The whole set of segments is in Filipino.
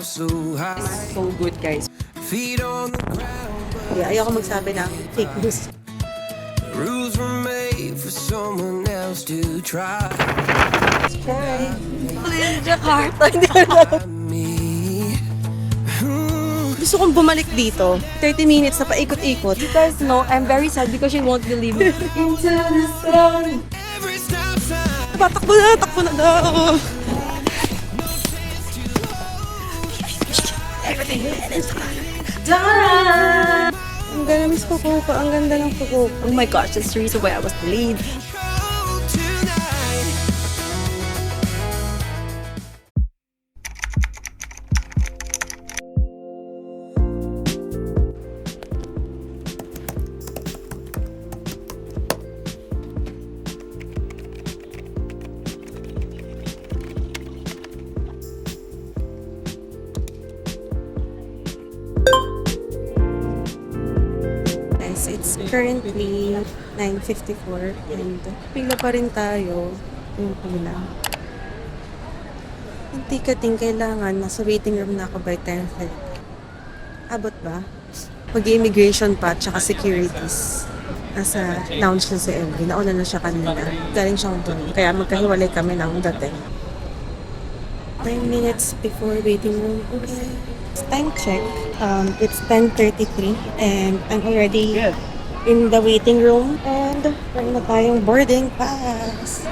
so high. So good, guys. Feet on the ground, Yeah, ayoko magsabi ng fake news. rules were made for someone else to try Try. Jakarta, hindi ko alam. me. Gusto kong bumalik dito. 30 minutes na paikot-ikot. You guys know, I'm very sad because you won't believe me. Into the sun. Every stop sign, Takbo na daw. Ang ganda, miss Fukuoka. Ang ganda ng Fukuoka. Oh my gosh, that's the reason why I was delayed. cold tonight. Guys, it's currently 9:54 and pila pa rin tayo yung pila. Yung tikating kailangan, nasa waiting room na ako by 10:30. Abot ba? Mag-immigration pa, tsaka securities. Nasa lounge na si Emily. Nauna na siya kanina. Galing siyang doon. Kaya magkahiwalay kami ng dating. 9 minutes before waiting room. Time check. It's 10:33 and I'm already in the waiting room and meron na tayong boarding pass.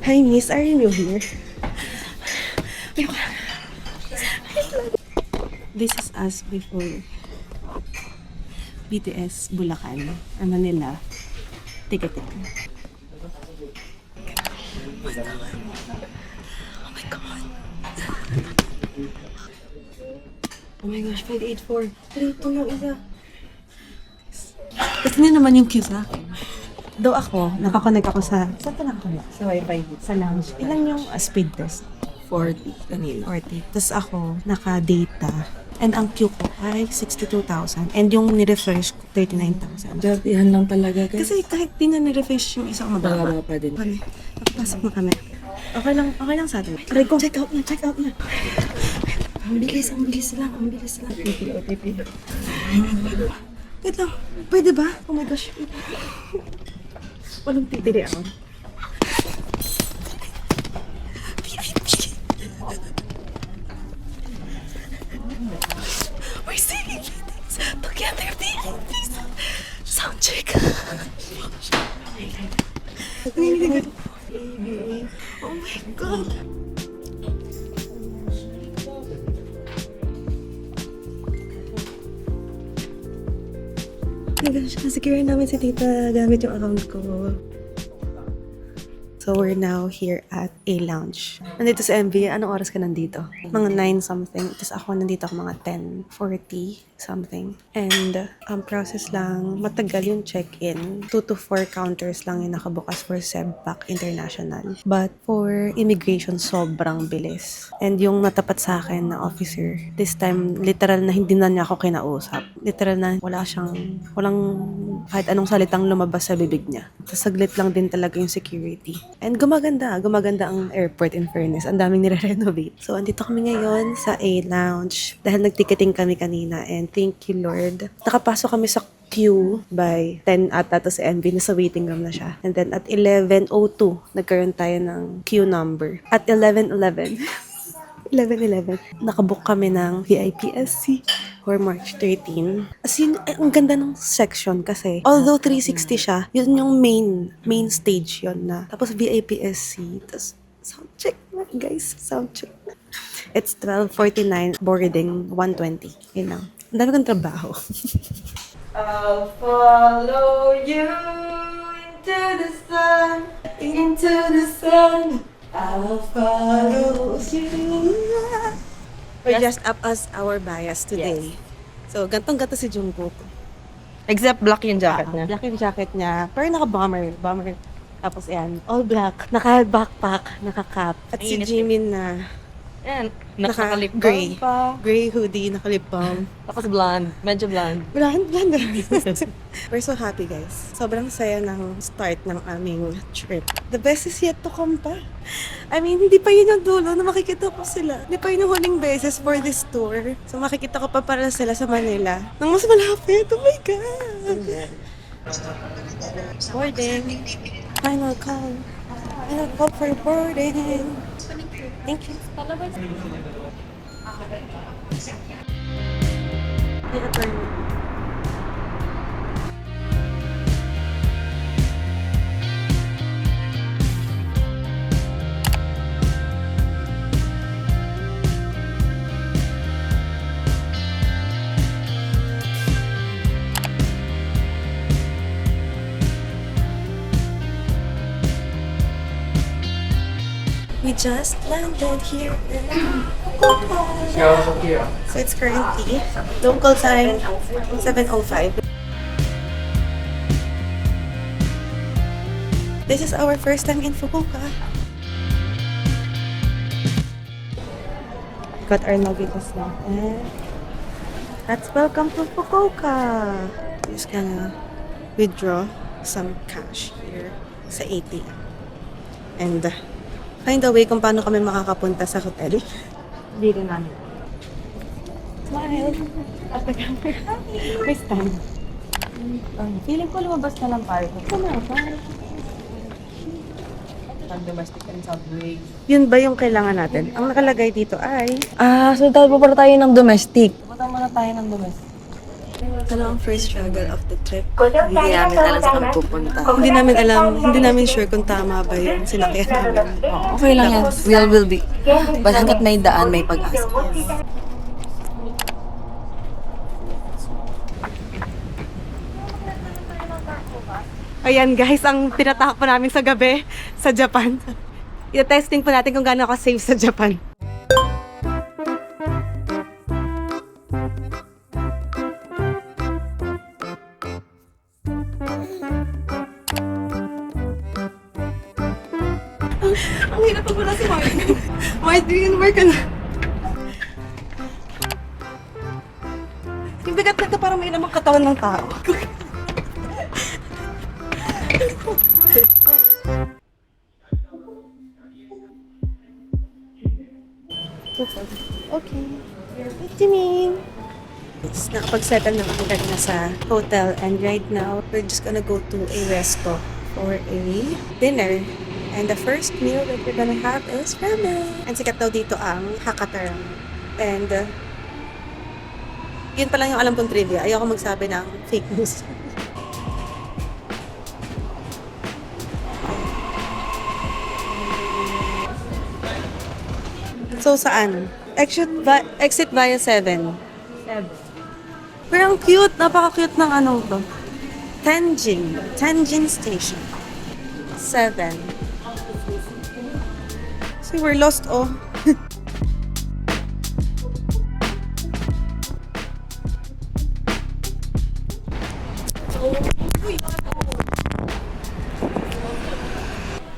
Hi miss, are you new here? This is us before BTS Bulacan or Manila ticketing. Oh my gosh, 584. 3-2 yung isa. Kasi na naman yung queue sa akin. Though ako, nakakonect ako sa... Saan ka nakakonect? Sa wifi. Sa lounge. Ilan yung speed test? 40 kanina. 40. Tapos ako, naka-data. And ang queue ko ay 62,000. And yung ni-refresh ko, 39,000. Yan lang talaga, guys. Kasi kahit di na ni-refresh yung isang mababa. Mababa pa din. Okay, nakapasok na kami. Okay lang sa atin. Aray ko, check out na. Ang bilis lang. OTP. Wait lang, pwede ba? Oh my gosh. Walang titiri ako. We're singing together, please. Sound check. Oh my God. Secure namin si tita gamit yung account ko. So we're now here at a lounge. Nandito sa MV, anong oras ka nandito? Mga 9 something. Tapos ako nandito ako mga 10:40 something. And ang process lang, matagal yung check-in. 2 to 4 counters lang yung nakabukas for Sebpak International. But for immigration, sobrang bilis. And yung natapat sa akin na officer, this time, literal na hindi na niya ako kinausap. Literal na walang kahit anong salitang lumabas sa bibig niya. Tapos saglit lang din talaga yung security. And gumaganda ang airport in fairness. Ang daming nire-renovate. So, andito kami ngayon sa A Lounge dahil nag-ticketing kami kanina and thank you Lord. Nakapasok kami sa queue by 10 ata to sa MV na sa waiting room na siya. And then at 11:02, nagkaroon tayo ng queue number. At 11:11, nakabook kami ng VIP-SC for March 13. As in, ang ganda ng section kasi although 360 siya, yun yung main stage yun na. Tapos VIP-SC, tapos soundcheck na guys, soundcheck na. It's 12:49, boarding 1:20. Yun lang. Ang dami kong trabaho. I'll follow you into the sun. I'll follow you. We just up as our bias today. So, gantong-gato si Jungkook. Except black yung jacket niya. Black yung jacket niya. Pero naka-bomber. Tapos yan, all black. Naka-backpack, naka-cap. At si Mainit Jimin na Yan. Naka-gray. Naka-lip balm pa. Gray hoodie, naka-lip balm. Tapos blonde. Medyo blonde. Bland. We're so happy, guys. Sobrang saya ng start ng aming trip. The best is yet to come pa. I mean, hindi pa yun yung dulo na makikita ko sila. Hindi pa yun yung huling beses for this tour. So makikita ko pa para sila sa Manila. Nang mas malapit. Oh my God! Boarding. Final call. Final call for boarding. Thank you. We just landed here in Fukuoka. So it's currently local time 7:05. This is our first time in Fukuoka. Got our navigas now. And let's welcome to Fukuoka. Just gonna withdraw some cash here sa ATM. And find a way kung paano kami makakapunta sa hotel. Hindi rin namin. Smile! At the camera. May stand. Feeling ko lumabas na lang parking. Ano ba? Pag-domestic and subway. Yun ba yung kailangan natin? Ang nakalagay dito ay... So tayo pa tayo ng domestic. Punta muna tayo ng domestic. Ano ang first struggle of the trip? Hindi namin alam sa kami pupunta. Hindi namin sure kung tama ba yung sinakyan namin. Okay lang yan. Will be. But hanggat may daan, may pag-asa. Ayan guys, ang tinatahak pa namin sa gabi sa Japan. I-testing pa natin kung gaano ako safe sa Japan. Ang hirap pa pala si Mark. Mark, Mark ka na. Yung bigat na parang may ilamang katawan ng tao. Okay. What do you mean? Yes, nakapag-settle na kami na sa hotel and right now, we're just gonna go to a resto for a dinner. And the first meal that we're gonna have is ramen. And sikat daw dito ang Hakata ramen. And yun pa lang yung alam kong trivia. Ayoko magsabi ng fake news. So, saan? Exit via 7. Pero ang cute. Napaka-cute ng ano to. Tenjin Station. 7. See, we're lost, oh.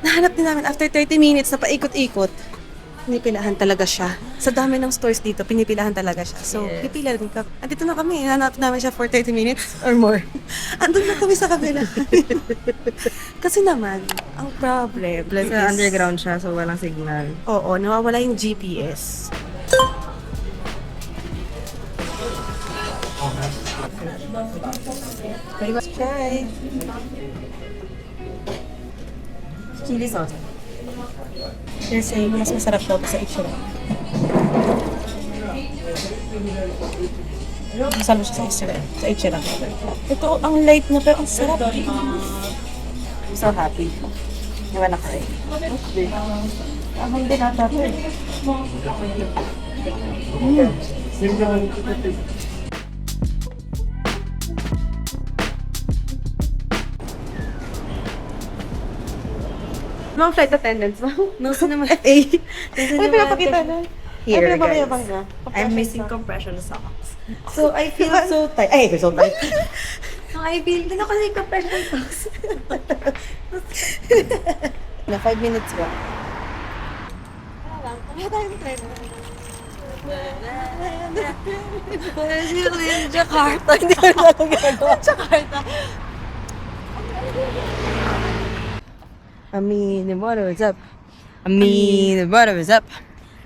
Nahanap din namin after 30 minutes na paikot-ikot. Pinipilahan talaga siya. Sa dami ng stores dito, pinipilahan talaga siya. So, pipila din ka. Andito na kami. Hanap namin siya for 30 minutes or more. Andun na kami sa kabila. Kasi naman, ang problem is... underground siya, so walang signal. Oo, nawawala yung GPS. Let's try. Chili sauce. They're saying mas masarap daw sa Ichiran. Masarap siya sa Ichiran. Ito, ang light na pero ang sarap. I'm so happy. You wanna cry? Okay. Hindi nata. Mga flight attendants ba? No, naman. FA. Ano pinapakita na? Here, guys. I'm missing compression socks. So, I feel so tight. Ay, I feel so tight. I feel, din ako na yung compression socks. Na 5 minutes ba? Brazil in Jakarta. Hindi ko na alam ginagawa. Jakarta. I mean, what was up? I mean, what was up?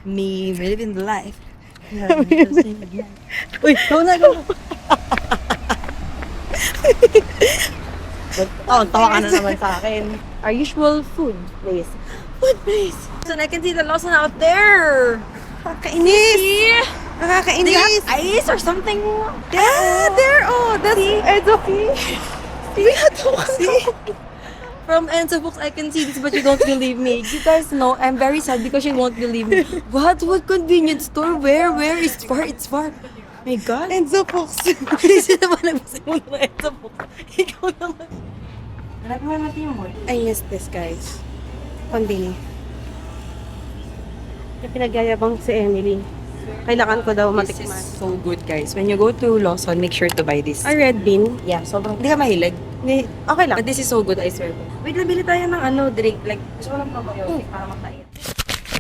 Me living the life. Uy, go na, go. Tawa ka na naman sa akin. Our usual food place. Food place! So I can see the Lawson out there! Nakakainis! They Nakakainis! have ice or something? Yeah, there! Oh, that's Enzo. We had to see. From Enzo Books, I can see this, but you don't believe me. You guys know, I'm very sad because you won't believe me. What convenience store? Where? It's far, it's far. My God. Enzo Fox. Kasi naman nagpasay mo ng Enzo Books. Ikaw naman. Hanap mo natin yung mall. I miss this, guys. Pambili. Pinagyayabang si Emily. Kailangan ko daw This matikman. is so good, guys. When you go to Lawson, make sure to buy this. A red bean? Yeah, sobrang. Hindi ka mahilig. Hindi. Okay lang. But this is so good, I swear. Wait, nabili tayo ng drink. Like, gusto ko lang probiotic para magtain.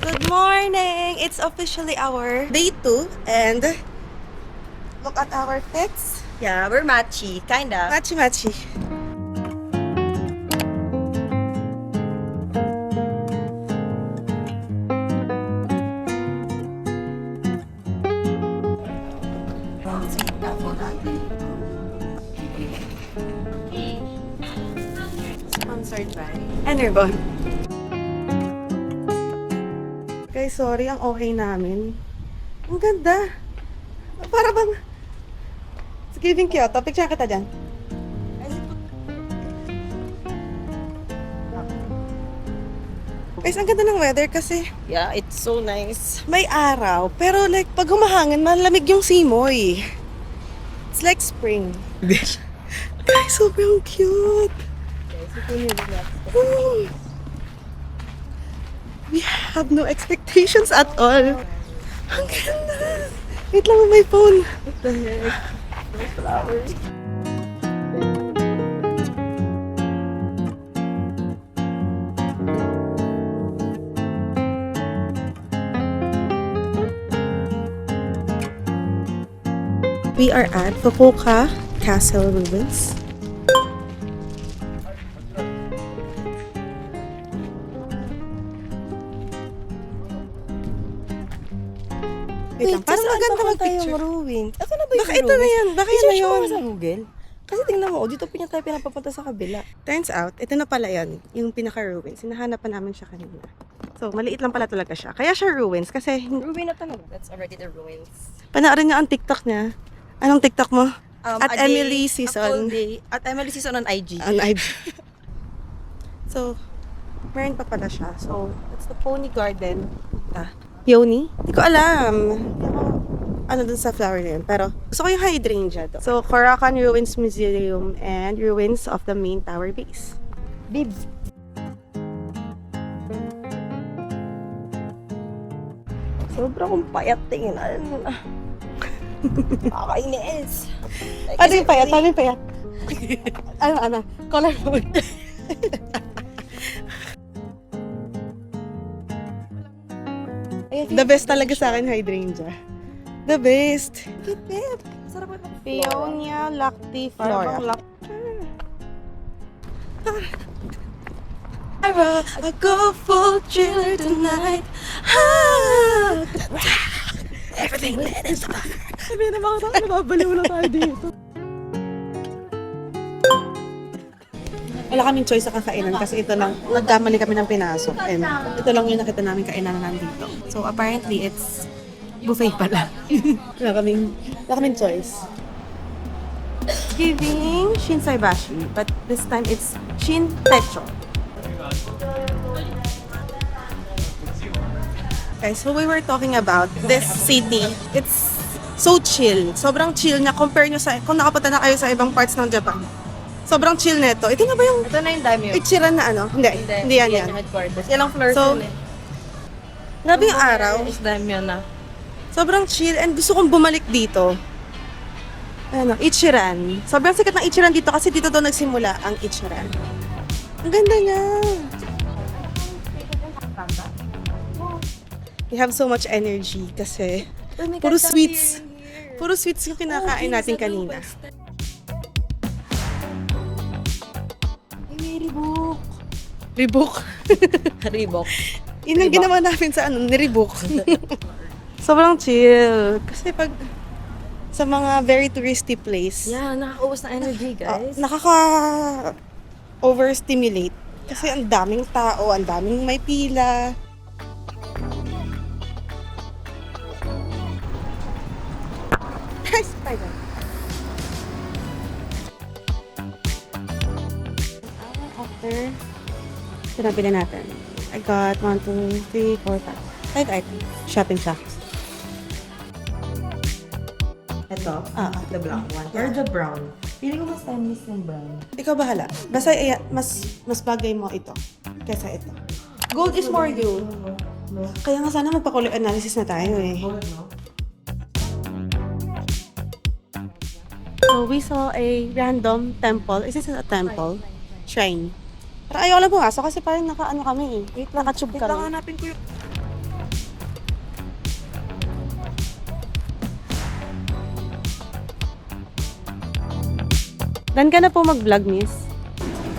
Good morning! It's officially our day 2 and look at our fits. Yeah, we're matchy. Kinda. Machi-machi. Sponsored by Energon. Guys, sorry, ang okay namin. Ang ganda. Para bang it's giving Kyoto. Picture kita dyan. Guys, ang ganda ng weather kasi Yeah, it's so nice. may araw. Pero like, pag humahangin, malamig yung simoy. It's like spring. Guys, sobrang cute. Oh. We have no expectations at all. Ang ganda. Wait lang, may phone. What the heck? Those flowers. We are at Fukuoka Castle Ruins. Wait lang, parang maganda mag-picture. ruins? Ito na ba yung Baka ito na yan, baka yan na I-search mo yun. nga sa Google. Kasi tingnan mo, dito pa niya tayo pinapapunta sa kabila. Turns out, ito na pala yan, yung pinaka-ruins. Hinahanap pa namin siya kanina. So, maliit lang pala talaga siya. Kaya siya ruins kasi Ruin na talaga. That's already the ruins. panoorin niyo ang TikTok niya. Anong TikTok mo? At A day, Emily a full Season. day. At Emily Season on IG. On IG. So, meron pa pala siya. So, it's the Pony Garden. Yoni? Hindi ko alam. Hindi ako ano dun sa flower na yun. Pero gusto ko yung hydrangea to. So, Korakan Ruins Museum and ruins of the main tower base. Bibs. Sobra kong payat tingnan. Nakakainis. Ano yung payat? Ano yung payat? ano? Colorful. The best talaga sa akin, hydrangea. The best. Pipip. Sarap ito. Peonia lactiflora. I go full thriller tonight. Everything lit is fire. Sabi na mga tao, nababaliw na tayo dito. Wala kaming choice sa kakainan kasi ito lang, nagkamali kami ng pinasok. And ito lang yung nakita namin kainan na nandito. So apparently, it's buffet pala. wala kaming choice. It's giving Shinsaibashi, but this time it's Shin Techo. Okay, so we were talking about this city. It's so chill. Sobrang chill niya. Compare nyo sa, kung nakapunta na kayo sa ibang parts ng Japan. Sobrang chill nito. Ito na ba yung Ito na yung daimyo. Ichiran na ano? Hindi yan yan. yung headquarters. Yan ang floor So, full eh. Grabe yung araw. Is daimyo na. Sobrang chill and gusto kong bumalik dito. Ano, Ichiran. Sobrang sikat ng Ichiran dito kasi dito daw nagsimula ang Ichiran. Ang ganda niya. We have so much energy kasi Oh my puro God, Sam, sweets. here. Puro sweets yung kinakain natin kanina. Ay, may Reebok. Reebok. Reebok. Yun ang ginawa namin sa ni-rebook. Sobrang chill. Kasi pag sa mga very touristy place, Yeah, nakakaubos na energy, guys. overstimulate. Kasi ang daming tao, ang daming may pila. Spider. After, sinabi na natin. I got 1, 2, 3, 4, 5. 5 items. Shopping socks. Ito, the black one. Or the brown. Feeling ko mas timeless yung brown. Ikaw bahala. Basta mas bagay mo ito kaysa ito. Gold is more you. Kaya nga sana magpa-color analysis na tayo eh. So we saw a random temple. Is this a temple? Shrine. Pero ayaw lang pumasok kasi parang naka-ano kami eh. Wait, naka-tube kami. hanapin ko yung... Dan ka na po mag-vlog, miss?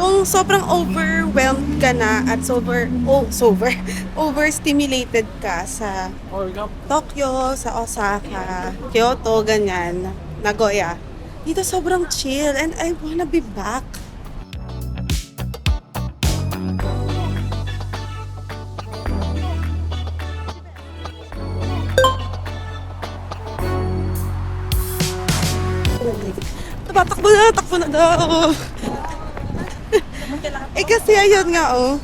Kung sobrang overwhelmed ka na at overstimulated ka sa Tokyo, sa Osaka, Kyoto, ganyan, Nagoya, dito sobrang chill and I wanna be back. Takbo na daw. Eh kasi ayun nga oh.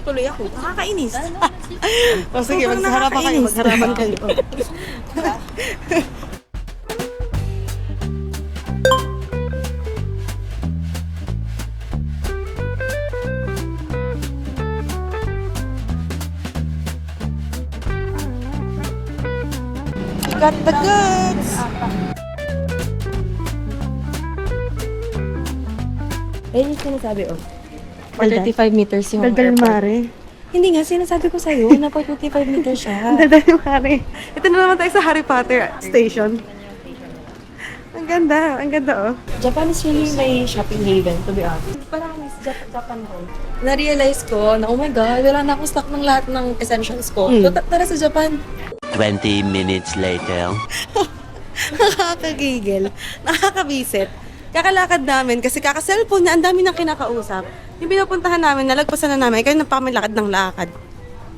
Tuloy ako. Nakakainis. O sige, magharapan kayo, magharapan kayo. You got the goods! Ayun yung sinasabi, oh. For 35 meters yung Daldal airport. mare. Hindi nga, sinasabi ko sa'yo na for 25 meters siya. Daldal mare. Ito na naman tayo sa Harry Potter station. Ang ganda oh. Japan is really my shopping haven, to be honest. Parang miss Japan ko. Na-realize ko na, oh my God, wala na akong stock ng lahat ng essentials ko. So, tara sa Japan. 20 minutes later. Nakakagigil. Nakakabisit. Kakalakad namin kasi kaka-cellphone na ang dami nang kinakausap. Yung pinupuntahan namin, nalagpasan na namin, kaya napakamilakad ng lakad.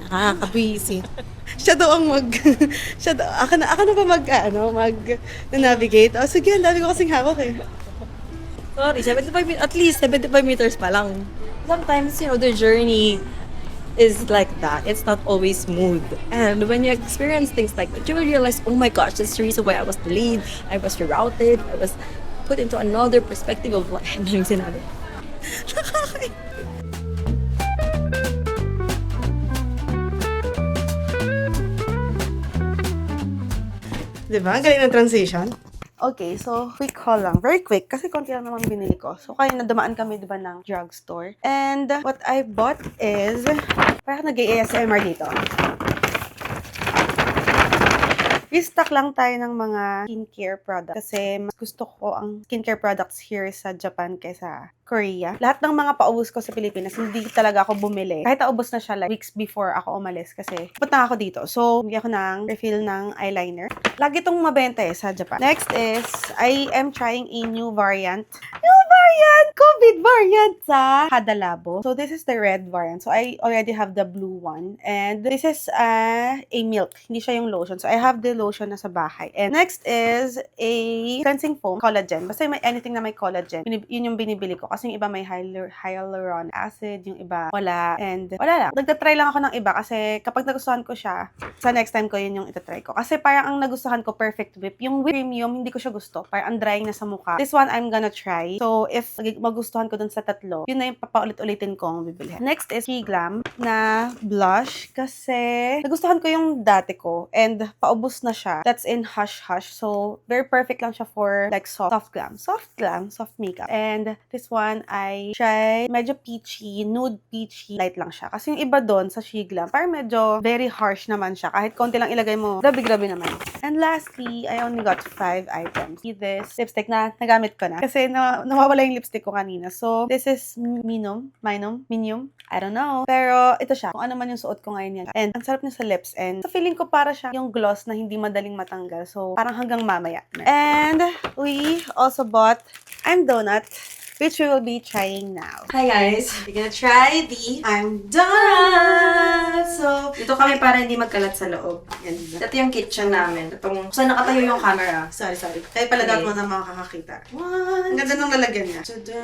Nakakabisit. Siya daw ang ako na ba navigate? Oh, sige, ang dami ko kasing hawak eh. Sorry, at least 75 meters pa lang. Sometimes, the journey is like that. It's not always smooth. And when you experience things like that, you will realize, oh my gosh, that's the reason why I was delayed, I was rerouted, I was put into another perspective of what I'm sinabi. Diba? Ang galing ng transition. Okay, so quick haul lang. Very quick kasi konti lang naman binili ko. So kaya nadumaan kami diba ng drugstore. And what I bought is parang nag-ASMR dito. Restock lang tayo ng mga skincare products kasi mas gusto ko ang skincare products here sa Japan kaysa Korea. Lahat ng mga paubos ko sa Pilipinas, hindi talaga ako bumili. Kahit naubos na siya like weeks before ako umalis kasi punta ako dito. So, bigyan ko ng refill ng eyeliner. Lagi itong mabenta sa Japan. Next is, I am trying a new variant. COVID variant sa Hada Labo. So, this is the red variant. So, I already have the blue one. And this is a milk. Hindi siya yung lotion. So, I have the lotion na sa bahay. And next is a cleansing foam, collagen. Basta may anything na may collagen. Yun yung binibili ko. Kasi yung iba may hyaluronic acid, yung iba wala. And wala lang. Nagtatry lang ako ng iba kasi kapag nagustuhan ko siya, sa next time ko yun yung itatry ko. Kasi parang ang nagustuhan ko, perfect whip. Yung whip premium, hindi ko siya gusto. Parang ang drying na sa mukha. This one, I'm gonna try. So, So, if magustuhan ko dun sa tatlo, yun na yung papaulit-ulitin kong bibilihin. Next is Glam na blush kasi nagustuhan ko yung dati ko and paubos na siya. That's in Hush Hush. So, very perfect lang siya for like soft glam. Soft glam, soft makeup. And this one, I tried medyo peachy, nude peachy, light lang siya. Kasi yung iba doon sa She Glam, parang medyo very harsh naman siya. Kahit konti lang ilagay mo, grabe-grabe naman. And lastly, I only got 5 items. See this lipstick na nagamit ko na. Kasi nawawala yung lipstick ko kanina. So, this is Minium. I don't know. Pero, ito siya. Kung ano man yung suot ko ngayon yan. And, ang sarap niya sa lips. And, sa feeling ko para siya yung gloss na hindi madaling matanggal. So, parang hanggang mamaya. And, we also bought I'm Donut, which we will be trying now. Hi guys! We're gonna try the I'm Done! So, dito kami para hindi magkalat sa loob. Yan. Ito yung kitchen namin. Itong, saan nakatayo yung camera. Sorry. Kaya pala dapat mo na makakakita. Ang ganda ng lalagyan niya. Tada!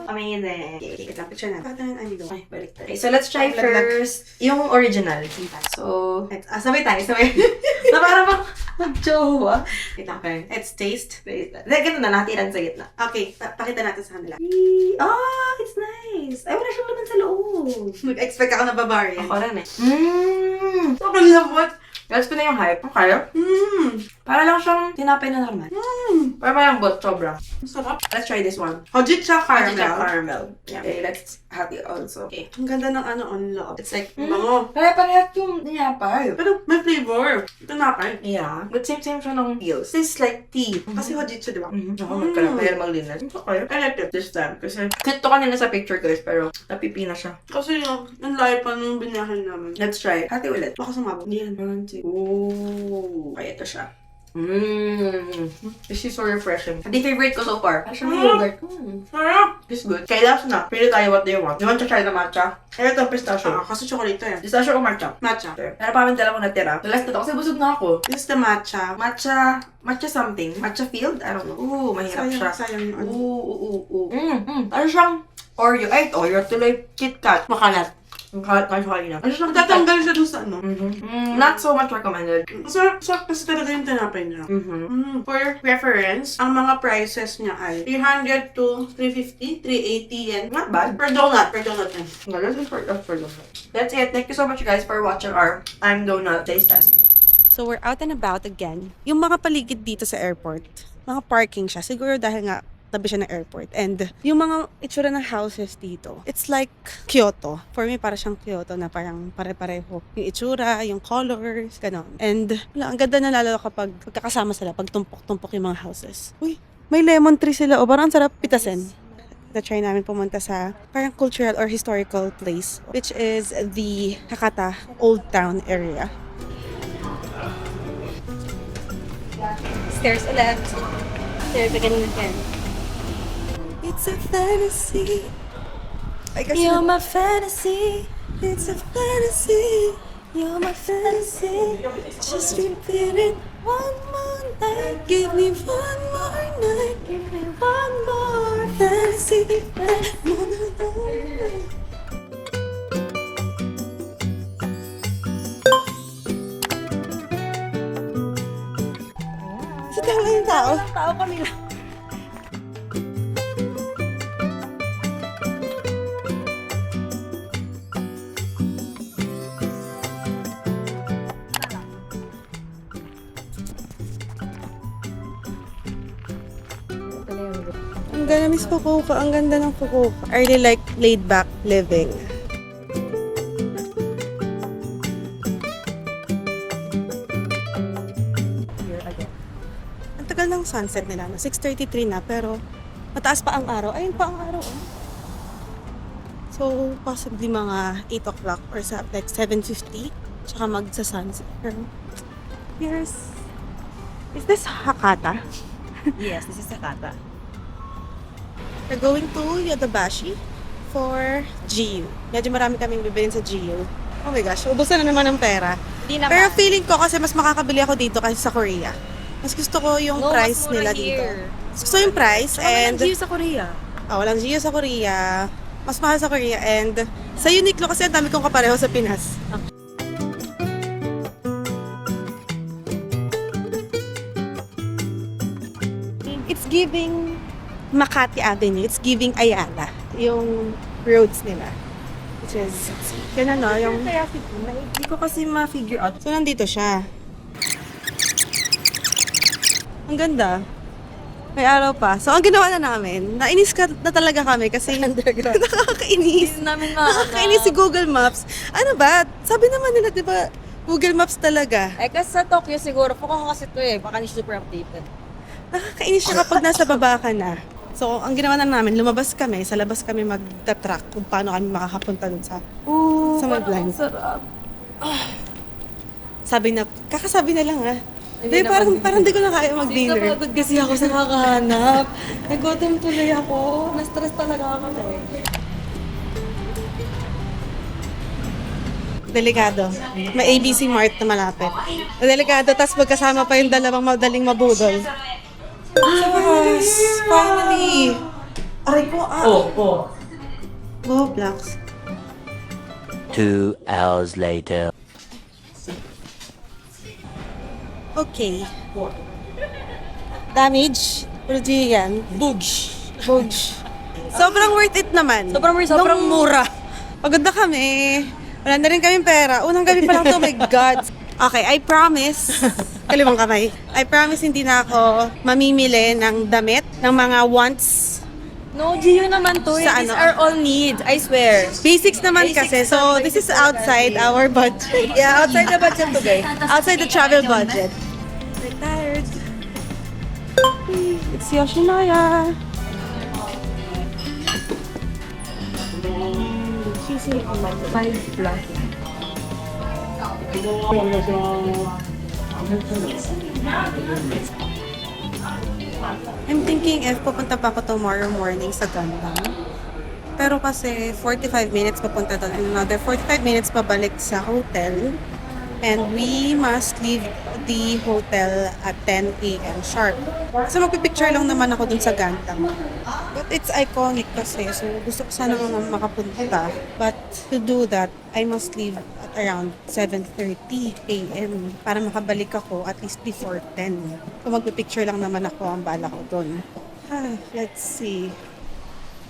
Amazing. Okay, picture na. Bakit na yung Ay, balik tayo. Okay, so let's try first yung original. So, sabay tayo. Na para bang mag-jowa. Okay, it's taste. Ganun na, natiran sa gitna. Okay, pakita natin sa kanila. Oh, it's nice. Ay, wala siyang laman sa loob. Mag-expect ako na barbarian. Ako rin eh. Sobrang lambot. Gets ko na yung hype. Okay. Para lang siyang tinapay na normal. Para malambot, sobra. Masarap. Let's try this one. Hojicha caramel. Yeah. Okay, let's have it also. Okay. Ang ganda ng on loob. It's like, bango. Pare-parehas yung tinapay. Pero may flavor. Tinapay. Yeah. But same siya ng feels. This is like tea. Kasi hojicha, di ba? Ako, magkalapay maglinis. Okay. I like it this time. Kasi, kit to kanina sa picture guys, pero napipina siya. Kasi yung, ang layo pa nung binahan namin. Let's try. Hati ulit. Baka sumabog. Hindi yan. 1, 2. Ooh. Kaya ito siya. This is so refreshing. Hindi favorite ko so far. Ano siya may yogurt? Sarap! This is good. Kaya last na. Pili tayo what do you want. You want to try the matcha? Kaya ito pistachio. Kasi chocolate yan. Pistachio o matcha? Matcha. Okay. Meron pa kami dalawang natira. The last na to. Kasi busog na ako. This is the matcha. Matcha something. Matcha field? I don't know. Ooh, mahirap siya. Sayang yun. Ooh. Ano siyang Oreo? Ay, Oreo. Tuloy KitKat. Makalat. Ang kalat na siya kanina. Ano siyang tatanggal siya doon sa ano? Not so much recommended. Sarap kasi talaga yung tinapay niya. For reference, ang mga prices niya ay 300 to 350, 380 yen. Not bad. Per donut yan. Per donut. That's it. Thank you so much guys for watching our I'm Donut taste test. So, we're out and about again. Yung mga paligid dito sa airport, mga parking siya. Siguro dahil nga tabi siya ng airport. And yung mga itsura ng houses dito, it's like Kyoto. For me, para siyang Kyoto na parang pare-pareho. Yung itsura, yung colors, gano'n. And wala, ang ganda na lalo kapag pagkakasama sila, pag tumpok-tumpok yung mga houses. Uy, may lemon tree sila. O, parang ang sarap pitasin. Na-try namin pumunta sa parang cultural or historical place, which is the Hakata Old Town area. Stairs ulit. Stairs again. It's a fantasy. You're my fantasy. It's a fantasy. You're my fantasy. Just repeat it one more night. Give me one more night. Give me one more fantasy. Sa tao yung tao. Tao kami lang. Ang ganda, Miss Fukuoka. Ang ganda ng Fukuoka. I really like laid-back living. Ang tagal ng sunset nila. 6:33 na, pero mataas pa ang araw. Ayun pa ang araw. Oh. So, possibly mga 8 o'clock or sa like 7:50. Tsaka magsa-sunset. Pero, is this Hakata? Yes, this is Hakata. We're going to Yodobashi for GU. Medyo marami kaming bibilin sa GU. Oh my gosh, ubusan na naman ng pera. Di naman. Pero feeling ko kasi mas makakabili ako dito kasi sa Korea. Mas gusto ko yung price mas mura nila here. dito. Mas gusto yung price and... Walang GU sa Korea. Walang GU sa Korea. Mas mahal sa Korea and sa Uniqlo kasi ang dami kong kapareho sa Pinas. It's giving Makati Avenue. It's giving Ayala. Yung roads nila. Which is, yun ano, yung... Hindi ko kasi ma-figure out. So, nandito siya. Ang ganda. May araw pa. So, ang ginawa na namin, nainis na talaga kami kasi nakakainis. namin Nakakainis si Google Maps. Ano ba? Sabi naman nila, di ba, Google Maps talaga. Eh, kasi sa Tokyo siguro, focus kasi ito baka ni super updated. Nakakainis siya kapag nasa baba ka na. So, ang ginawa na namin, lumabas kami, sa labas kami magta-track kung paano kami makakapunta dun sa may blind. Sarap. Sabi na, kakasabi na lang Hindi Di, naman. parang di ko na kaya mag-dinner. Napagod kasi ako sa kakahanap. Nagutom tuloy ako. Na-stress talaga ako. Delikado. May ABC Mart na malapit. Delikado, tapos magkasama pa yung dalawang madaling mabudol. Finally! Aray ko, Roblox. 2 hours later. Okay. Damage. Pero di yan. Bugs. Sobrang worth it naman. Sobrang mura. Pagod na kami. Wala na rin kaming pera. Unang gabi pa lang to, my God. Okay, I promise. Kalimang kamay. I promise hindi na ako mamimili ng damit, ng mga wants. No, Gio naman to. Sa These ano? are all needs. I swear. Basics naman kasi. So, this is outside our budget. Yeah, outside the budget to, guys. Outside the travel budget. I'm tired. It's Yoshinoya. I'm thinking if pupunta pa ako tomorrow morning sa Gandang. Pero kasi 45 minutes papunta doon and another 45 minutes pabalik sa hotel. And we must leave the hotel at 10 a.m. sharp. So magpipicture lang naman ako dun sa Gandang. But it's iconic kasi, so gusto ko sana nga makapunta. But to do that, I must leave at around 7:30 a.m. para makabalik ako at least before 10. So magpipicture lang naman ako, ang bala ko dun. Let's see.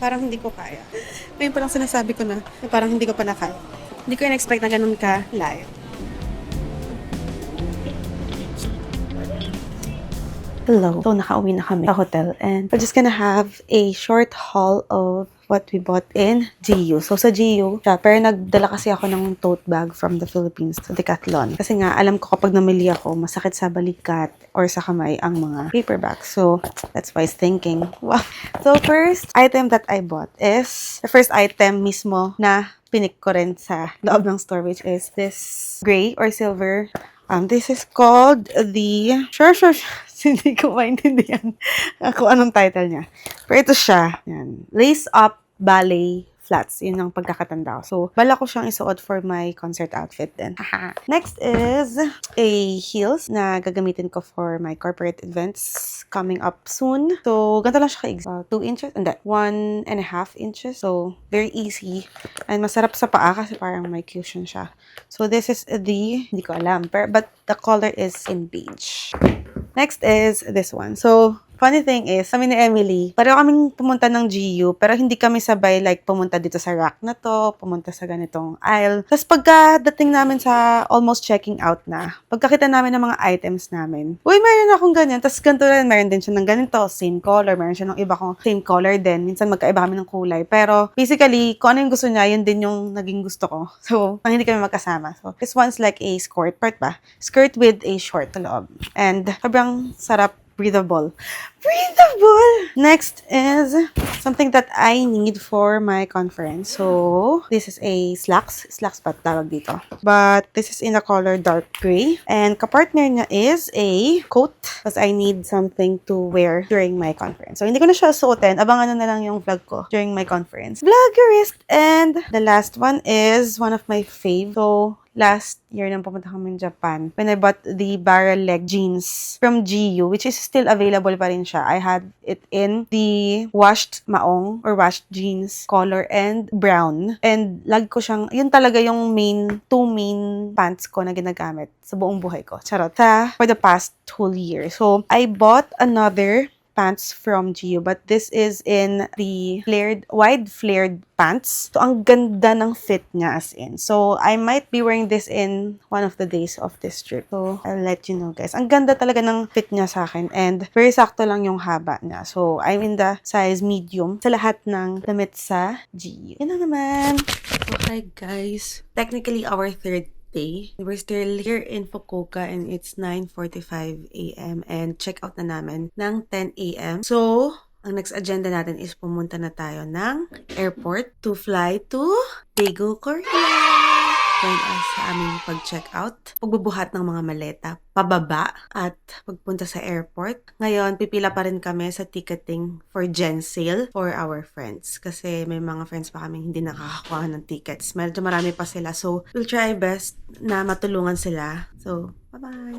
Parang hindi ko kaya. Ngayon pa lang sinasabi ko na parang hindi ko pa nakaya. Hindi ko in-expect na ganun ka live. Hello. So, nakauwi na kami sa hotel and we're just gonna have a short haul of what we bought in GU. So, sa GU, pero nagdala kasi ako ng tote bag from the Philippines sa Decathlon. Kasi nga, alam ko kapag namili ako, masakit sa balikat or sa kamay ang mga paper bags. So, that's why I was thinking, wow. So, first item that I bought is, the first item mismo na pinik ko rin sa loob ng store, which is this gray or silver. This is called the... Hindi ko maintindihan kung anong title niya. Pero ito siya. Yan. Lace Up Ballet Flats. Yun ang pagkakatanda ko. So, bala ko siyang isuot for my concert outfit din. Next is a heels na gagamitin ko for my corporate events coming up soon. So, ganito lang siya ka-exact. 2 inches? Hindi. 1.5 inches. So, very easy. And masarap sa paa kasi parang may cushion siya. So, this is the... Hindi ko alam. But the color is in beige. Next is this one. So, funny thing is, kami ni Emily, pareho kaming pumunta ng GU, pero hindi kami sabay like pumunta dito sa rack na to, pumunta sa ganitong aisle. Tapos pagkadating namin sa almost checking out na, pagkakita namin ng mga items namin, uy, mayroon akong ganyan. Tapos ganito rin, mayroon din siya ng ganito, same color, mayroon siya ng iba kong same color din. Minsan magkaiba kami ng kulay. Pero basically, kung ano yung gusto niya, yun din yung naging gusto ko. So, hindi kami magkasama. So, this one's like a skirt part ba? Skirt with a short sa loob. And sobrang sarap, breathable. Next is something that I need for my conference. So, this is a slacks pa tawag dito. But this is in the color dark gray. And kapartner niya is a coat because I need something to wear during my conference. So, hindi ko na siya suotin. Abangan na lang yung vlog ko during my conference. Vloggerist! And the last one is one of my fave. So, last year nang pumunta kami in Japan, when I bought the barrel leg jeans from GU, which is still available pa rin siya. I had it in the washed maong or washed jeans color and brown. And lagi ko siyang, yun talaga yung two main pants ko na ginagamit sa buong buhay ko. Charot. For the past whole year. So, I bought another pants from GU, but this is in the wide flared pants. So, ang ganda ng fit niya as in. So, I might be wearing this in one of the days of this trip. So, I'll let you know, guys. Ang ganda talaga ng fit niya sa akin and very sakto lang yung haba niya. So, I'm in the size medium sa lahat ng damit sa GU. Yun na naman. So, hi guys. Technically, our third day. We're still here in Fukuoka and it's 9:45 a.m. and check out na namin ng 10 a.m. So, ang next agenda natin is pumunta na tayo ng airport to fly to Daegu, Korea. Join us sa aming pag-check out, pagbubuhat ng mga maleta, pababa, at pagpunta sa airport. Ngayon, pipila pa rin kami sa ticketing for Gen Sale for our friends. Kasi may mga friends pa kami hindi nakakakuha ng tickets. Medyo marami pa sila. So, we'll try best na matulungan sila. So, bye-bye!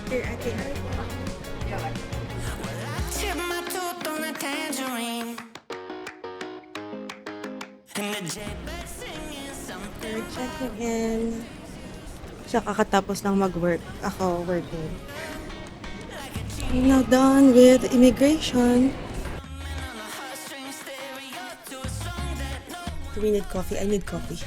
Here at the airport. Chip my tooth on a tangerine. And the jailbird singing something. We're checking in. Siya kakatapos lang mag-work. Ako working. I'm now done with immigration. Do we need coffee? I need coffee.